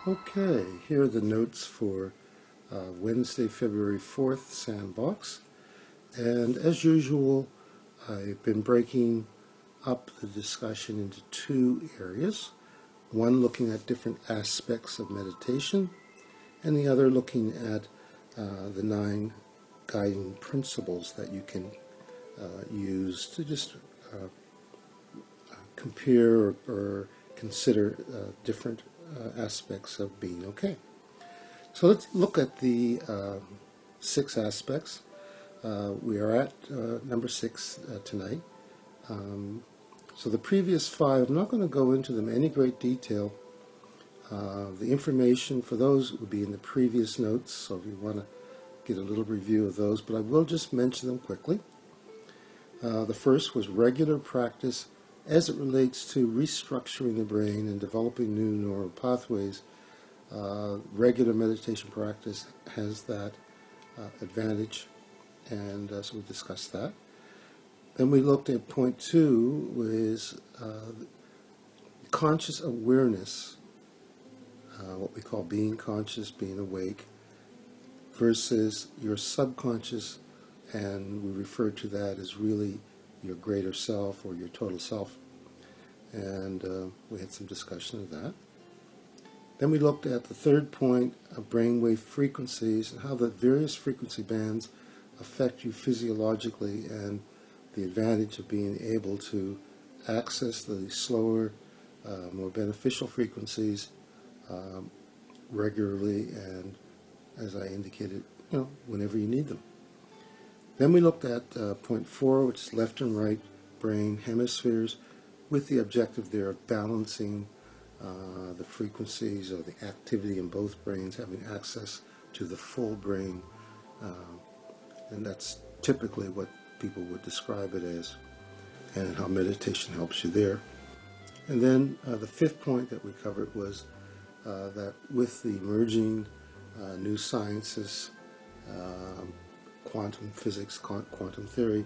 Okay, here are the notes for Wednesday, February 4th, Sandbox. And as usual, I've been breaking up the discussion into two areas. One looking at different aspects of meditation, and the other looking at the 9 guiding principles that you can use to just compare or consider different aspects of being okay. So let's look at the 6 aspects. We are at number 6 tonight. So the previous 5, I'm not going to go into them in any great detail. The information for those would be in the previous notes, so if you want to get a little review of those, but I will just mention them quickly. The first was regular practice as it relates to restructuring the brain and developing new neural pathways. Regular meditation practice has that advantage, and so we discussed that. Then we looked at point 2, was conscious awareness, what we call being conscious, being awake, versus your subconscious, and we refer to that as really your greater self or your total self. And we had some discussion of that. Then we looked at the third point of brainwave frequencies and how the various frequency bands affect you physiologically, and the advantage of being able to access the slower, more beneficial frequencies regularly and, as I indicated, whenever you need them. Then we looked at point 4, which is left and right brain hemispheres, with the objective there of balancing the frequencies or the activity in both brains, having access to the full brain, and that's typically what people would describe it as, and how meditation helps you there. And then the 5th point that we covered was that with the emerging new sciences, quantum physics, quantum theory,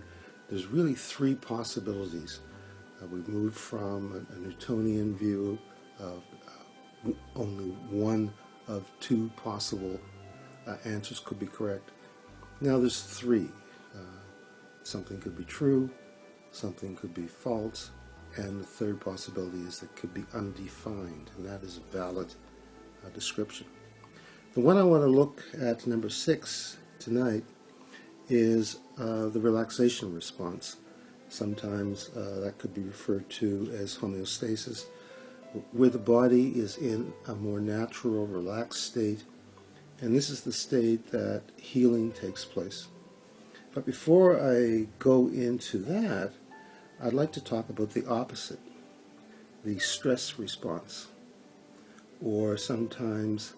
there's really 3 possibilities. We've moved from a Newtonian view of only one of 2 possible answers could be correct. Now there's 3. Something could be true, something could be false, and the 3rd possibility is that it could be undefined, and that is a valid description. The one I want to look at, number 6 tonight, is the relaxation response. Sometimes that could be referred to as homeostasis, where the body is in a more natural, relaxed state, and this is the state that healing takes place. But before I go into that, I'd like to talk about the opposite, the stress response, or sometimes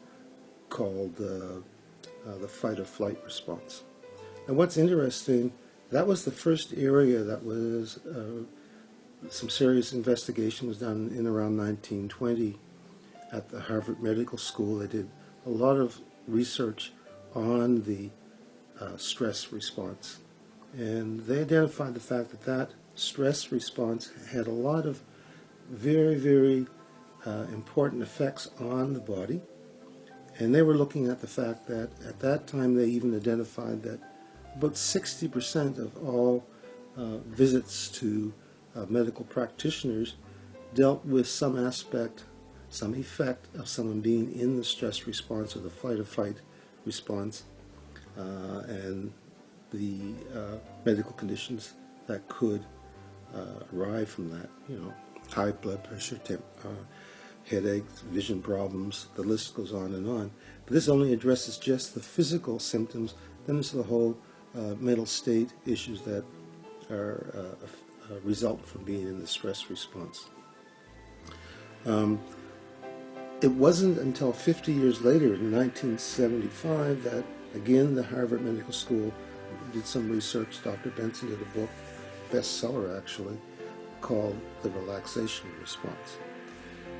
called the fight or flight response. And what's interesting, that was the first area that was some serious investigation was done in around 1920 at the Harvard Medical School. They did a lot of research on the stress response, and they identified the fact that that stress response had a lot of very, very important effects on the body. And they were looking at the fact that at that time they even identified that about 60% of all visits to medical practitioners dealt with some aspect, some effect of someone being in the stress response or the fight or fight response, and the medical conditions that could arrive from that, high blood pressure, headaches, vision problems, the list goes on and on. But this only addresses just the physical symptoms. Then there's the whole mental state issues that are result from being in the stress response. It wasn't until 50 years later, in 1975, that again the Harvard Medical School did some research. Dr. Benson did a book, bestseller actually, called The Relaxation Response.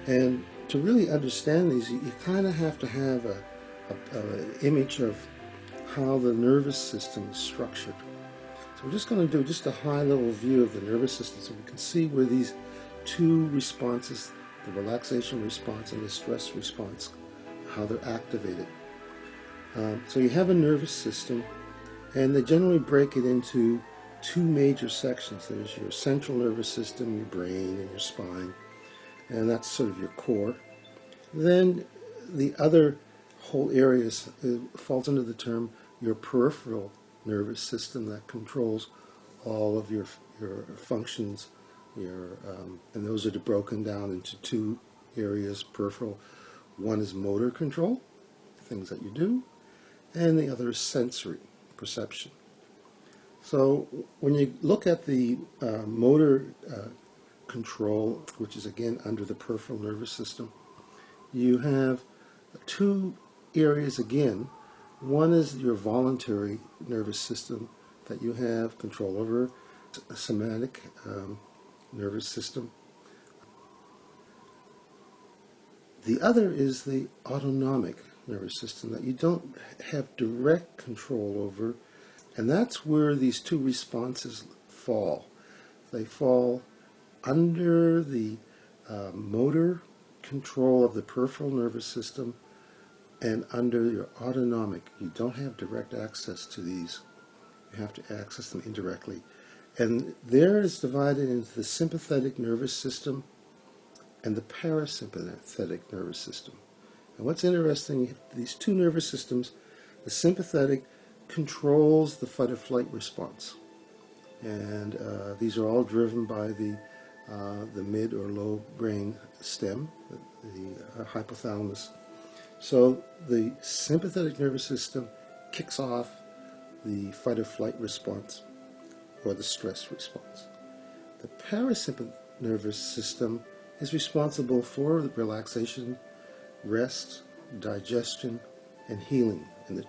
And to really understand these, you kind of have to have an image of how the nervous system is structured. So we're just going to do just a high-level view of the nervous system so we can see where these 2 responses, the relaxation response and the stress response, how they're activated. So you have a nervous system, and they generally break it into two major sections. There's your central nervous system, your brain, and your spine, and that's sort of your core. Then the other whole areas falls under the term your peripheral nervous system that controls all of your functions, and those are broken down into two areas, peripheral. One is motor control, things that you do, and the other is sensory, perception. So when you look at the motor control, which is again under the peripheral nervous system, you have two areas again. One is your voluntary nervous system that you have control over, a somatic nervous system. The other is the autonomic nervous system that you don't have direct control over, and that's where these two responses fall. They fall under the motor control of the peripheral nervous system and under your autonomic. You don't have direct access to these. You have to access them indirectly. And there is divided into the sympathetic nervous system and the parasympathetic nervous system. And what's interesting, these two nervous systems, the sympathetic controls the fight or flight response. And these are all driven by the mid or low brain stem, the hypothalamus. So the sympathetic nervous system kicks off the fight or flight response or the stress response. The parasympathetic nervous system is responsible for the relaxation, rest, digestion, and healing. And they're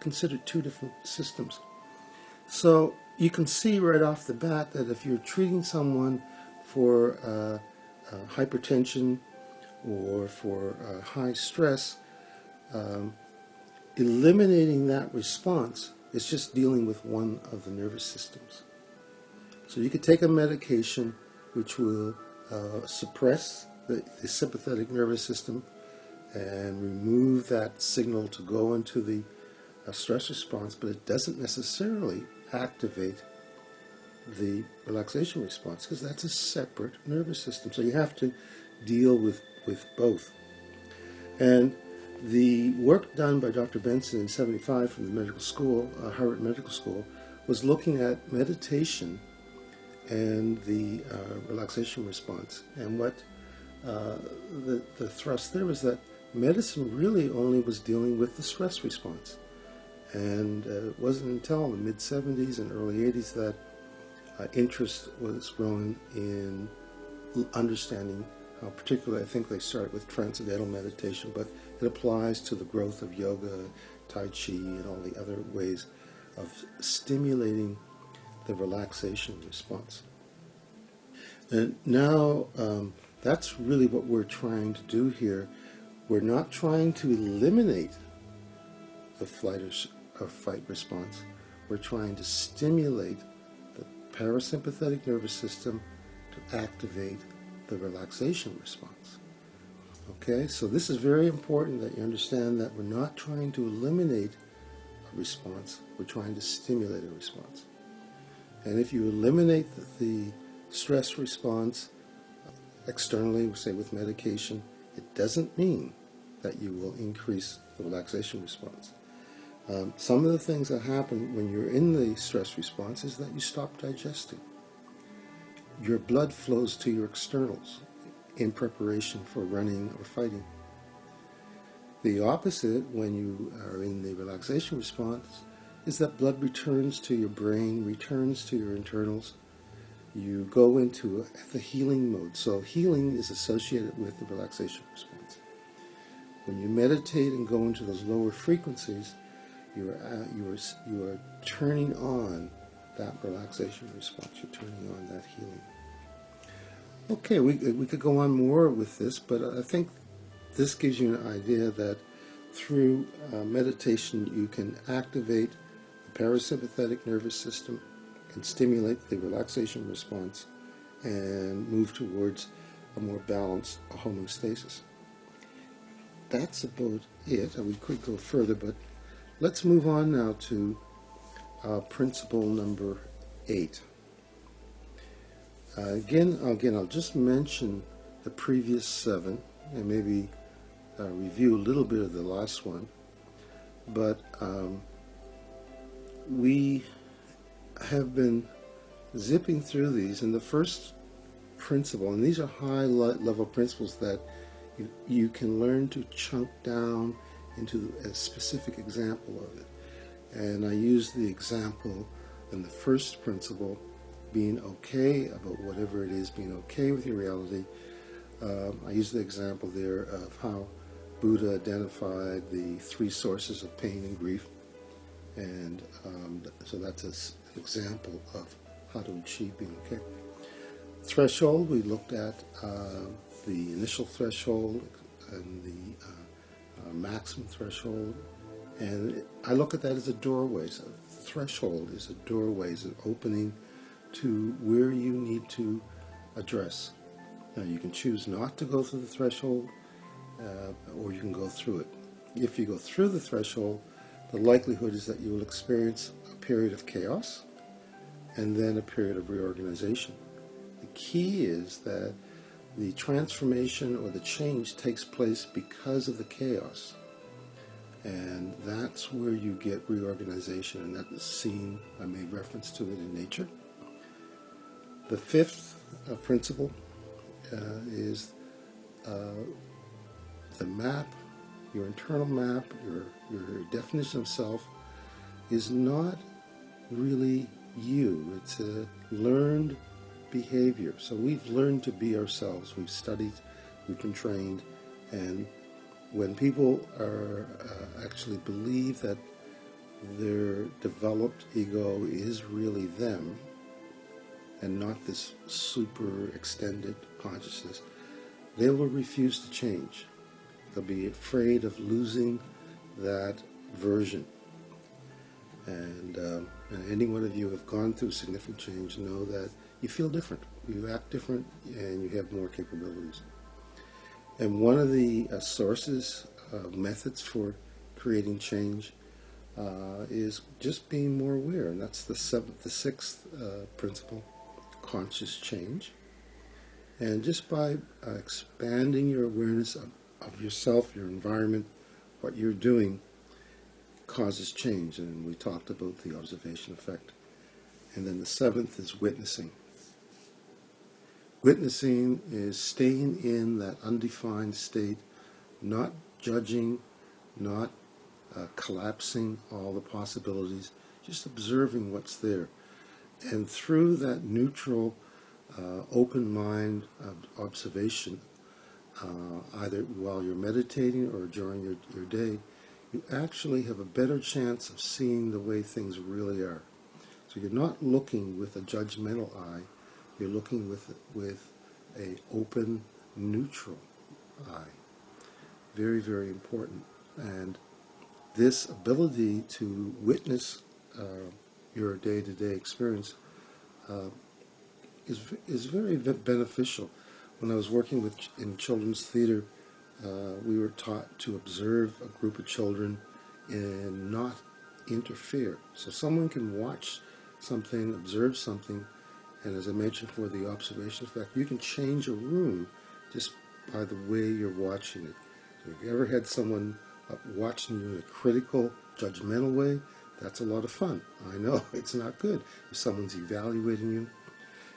considered two different systems. So you can see right off the bat that if you're treating someone for hypertension or for high stress, eliminating that response is just dealing with one of the nervous systems. So you could take a medication which will suppress the sympathetic nervous system and remove that signal to go into the stress response, but it doesn't necessarily activate the relaxation response because that's a separate nervous system. So you have to deal with both. And the work done by Dr. Benson in 1975 from the medical school, Harvard Medical School, was looking at meditation and the relaxation response. And what the thrust there was that medicine really only was dealing with the stress response. And it wasn't until the mid-70s and early 80s that interest was growing in understanding how, particularly, I think they started with transcendental meditation, but it applies to the growth of yoga, Tai Chi, and all the other ways of stimulating the relaxation response. And now that's really what we're trying to do here. We're not trying to eliminate the flight or fight response. We're trying to stimulate the parasympathetic nervous system to activate the relaxation response. Okay, so this is very important that you understand that we're not trying to eliminate a response, we're trying to stimulate a response. And if you eliminate the stress response externally, say with medication, it doesn't mean that you will increase the relaxation response. Some of the things that happen when you're in the stress response is that you stop digesting. Your blood flows to your externals in preparation for running or fighting. The opposite, when you are in the relaxation response, is that blood returns to your brain, returns to your internals. You go into the healing mode. So healing is associated with the relaxation response. When you meditate and go into those lower frequencies, you are turning on that relaxation response. You're turning on that healing. Okay, we could go on more with this, but I think this gives you an idea that through meditation you can activate the parasympathetic nervous system and stimulate the relaxation response and move towards a more balanced homeostasis. that's about it. We could go further, but let's move on now to principle number 8. Again, I'll just mention the previous 7 and maybe review a little bit of the last one. But we have been zipping through these, and the first principle, and these are high-level principles that you can learn to chunk down into a specific example of it. And I use the example in the first principle, being okay about whatever it is, being okay with your reality. I use the example there of how Buddha identified the 3 sources of pain and grief. And so that's an example of how to achieve being okay. Threshold, we looked at the initial threshold and the maximum threshold. And I look at that as a doorway. So the threshold is a doorway, is an opening to where you need to address. Now you can choose not to go through the threshold, or you can go through it. If you go through the threshold, the likelihood is that you will experience a period of chaos and then a period of reorganization. The key is that the transformation or the change takes place because of the chaos. And that's where you get reorganization, and that is seen, I made reference to it in nature. The 5th principle is the map, your internal map, your definition of self is not really you. It's a learned behavior. So we've learned to be ourselves. We've studied, we've been trained, and when people are actually believe that their developed ego is really them and not this super extended consciousness, they will refuse to change. They'll be afraid of losing that version. And any one of you who have gone through significant change know that you feel different, you act different, and you have more capabilities. And one of the sources, methods for creating change is just being more aware, and that's the 6th principle, conscious change. And just by expanding your awareness of yourself, your environment, what you're doing, causes change. And we talked about the observation effect. And then the 7th is witnessing. Witnessing is staying in that undefined state, not judging, not collapsing all the possibilities, just observing what's there. And through that neutral, open mind of observation, either while you're meditating or during your day, you actually have a better chance of seeing the way things really are. So you're not looking with a judgmental eye, you're looking with a open, neutral eye. Very, very important. And this ability to witness your day-to-day experience is very beneficial. When I was working in children's theater, we were taught to observe a group of children and not interfere. So someone can watch something, observe something, and as I mentioned for the observation effect, you can change a room just by the way you're watching it. So if you ever had someone watching you in a critical, judgmental way, that's a lot of fun. I know it's not good if someone's evaluating you.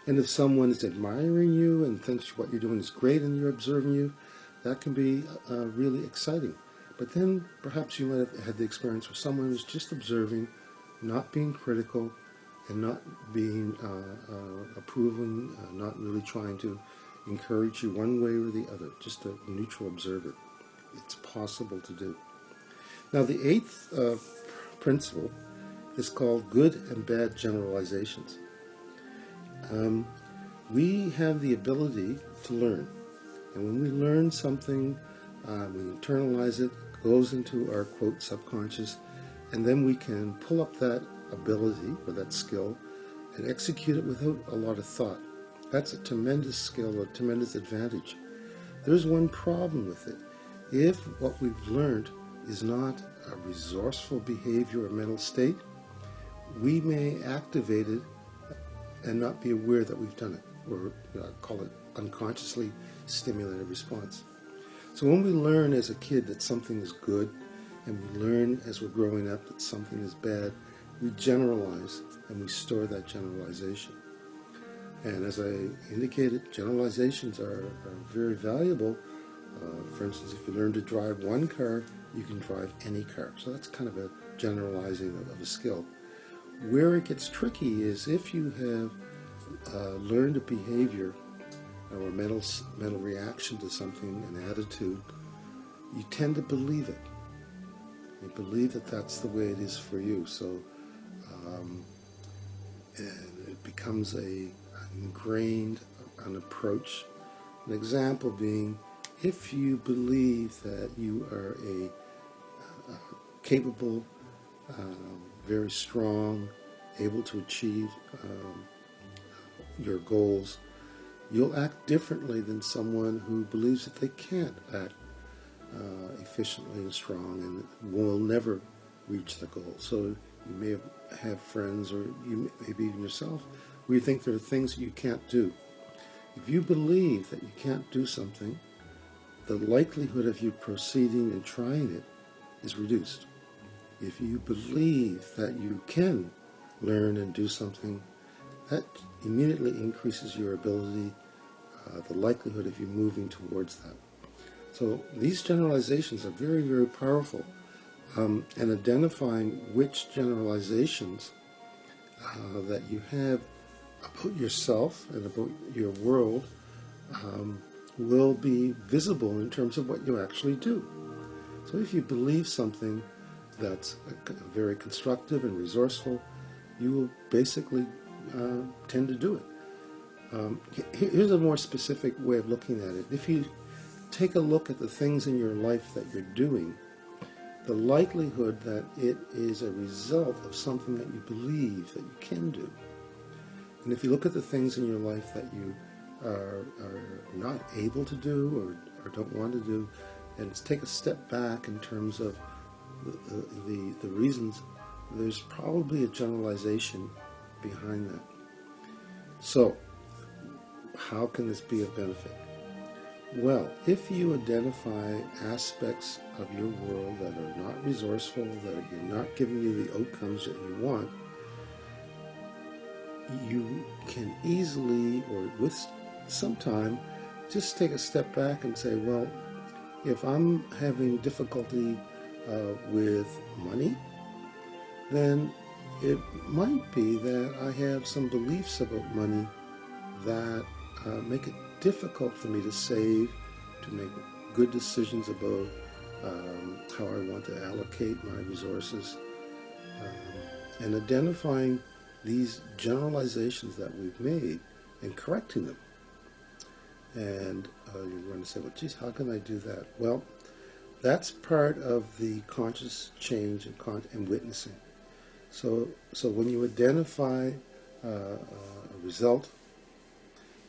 And if someone is admiring you and thinks what you're doing is great and you're observing you, that can be really exciting. But then perhaps you might have had the experience where someone who's just observing, not being critical, and not being approving, not really trying to encourage you one way or the other, just a neutral observer. It's possible to do. Now the 8th principle is called good and bad generalizations. We have the ability to learn. And when we learn something, we internalize it, goes into our, quote, subconscious, and then we can pull up that ability or that skill and execute it without a lot of thought. That's a tremendous skill, a tremendous advantage. There's one problem with it. If what we've learned is not a resourceful behavior or mental state, we may activate it and not be aware that we've done it, or I call it unconsciously stimulated response. So when we learn as a kid that something is good, and we learn as we're growing up that something is bad, we generalize and we store that generalization. And as I indicated, generalizations are very valuable. For instance, if you learn to drive one car, you can drive any car. So that's kind of a generalizing of a skill. Where it gets tricky is if you have learned a behavior or a mental reaction to something, an attitude, you tend to believe it. You believe that that's the way it is for you. So and it becomes an ingrained an approach. An example being, if you believe that you are a capable, very strong, able to achieve your goals, you'll act differently than someone who believes that they can't act efficiently and strong and will never reach the goal. So you may have friends, or you maybe even yourself, where you think there are things that you can't do. If you believe that you can't do something, the likelihood of you proceeding and trying it is reduced. If you believe that you can learn and do something, that immediately increases your ability, the likelihood of you moving towards that. So these generalizations are very, very powerful. And identifying which generalizations that you have about yourself and about your world will be visible in terms of what you actually do. So if you believe something that's very constructive and resourceful, you will basically tend to do it. Here's a more specific way of looking at it. If you take a look at the things in your life that you're doing, the likelihood that it is a result of something that you believe that you can do. And if you look at the things in your life that you are not able to do or don't want to do, and take a step back in terms of the reasons, there's probably a generalization behind that. So, how can this be of benefit? Well, if you identify aspects of your world that are not resourceful, that are not giving you the outcomes that you want, you can easily, or with some time, just take a step back and say, well, if I'm having difficulty with money, then it might be that I have some beliefs about money that make it difficult for me to save, to make good decisions about how I want to allocate my resources, and identifying these generalizations that we've made and correcting them. And you're going to say, well, geez, how can I do that? Well, that's part of the conscious change and witnessing. So when you identify a result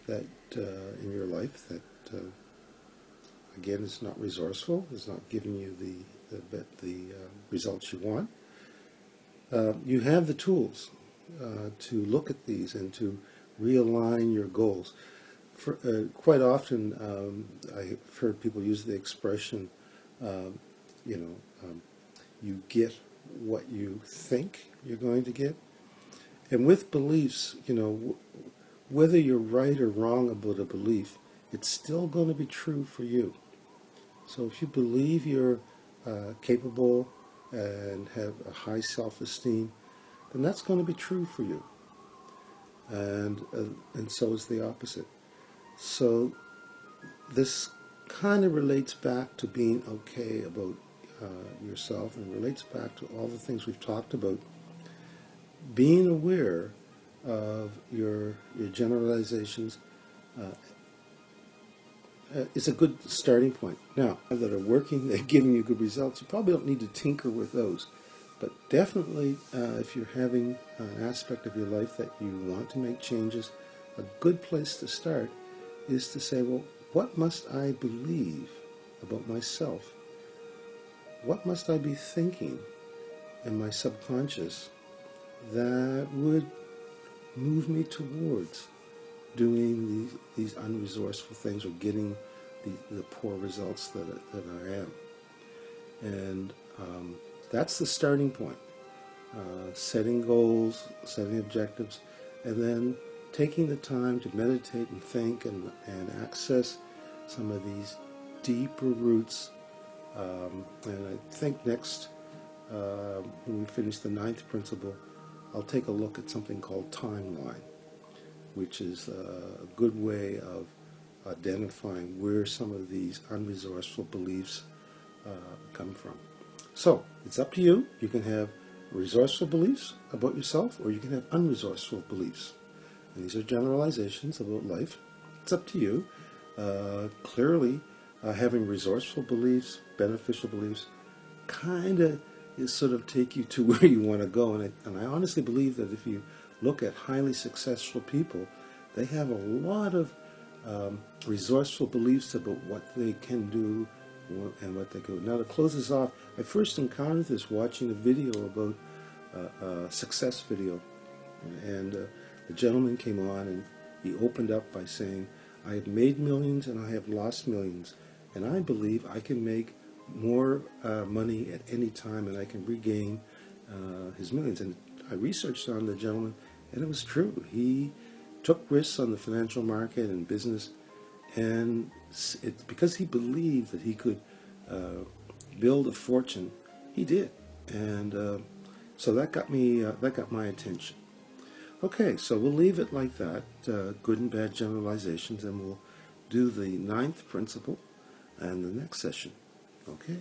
that in your life that again is not resourceful, is not giving you the results you want, you have the tools to look at these and to realign your goals. Quite often, I've heard people use the expression, you get what you think you're going to get. And with beliefs, whether you're right or wrong about a belief, it's still going to be true for you. So if you believe you're capable and have a high self-esteem, then that's going to be true for you. And so is the opposite. So this kind of relates back to being okay about yourself, and relates back to all the things we've talked about. Being aware of your generalizations is a good starting point. Now, that are working, they're giving you good results, you probably don't need to tinker with those. But definitely, if you're having an aspect of your life that you want to make changes, a good place to start is to say, well, what must I believe about myself, what must I be thinking in my subconscious that would move me towards doing these unresourceful things or getting the poor results that I am. And that's the starting point. Setting goals, setting objectives, and then taking the time to meditate and think and access some of these deeper roots. And I think next, when we finish the 9th principle, I'll take a look at something called timeline, which is a good way of identifying where some of these unresourceful beliefs come from. So, it's up to you. You can have resourceful beliefs about yourself, or you can have unresourceful beliefs. And these are generalizations about life. It's up to you. Clearly, having resourceful beliefs, beneficial beliefs, kind of is sort of take you to where you want to go. And I honestly believe that if you look at highly successful people, they have a lot of resourceful beliefs about what they can do and what they can do. Now, to close this off, I first encountered this watching a video about a success video. And the gentleman came on and he opened up by saying, I have made millions and I have lost millions. And I believe I can make more money at any time and I can regain his millions. And I researched on the gentleman, and it was true. He took risks on the financial market and business, and because he believed that he could build a fortune, he did. And so that got me, that got my attention. Okay, so we'll leave it like that, good and bad generalizations, and we'll do the 9th principle and the next session. Okay.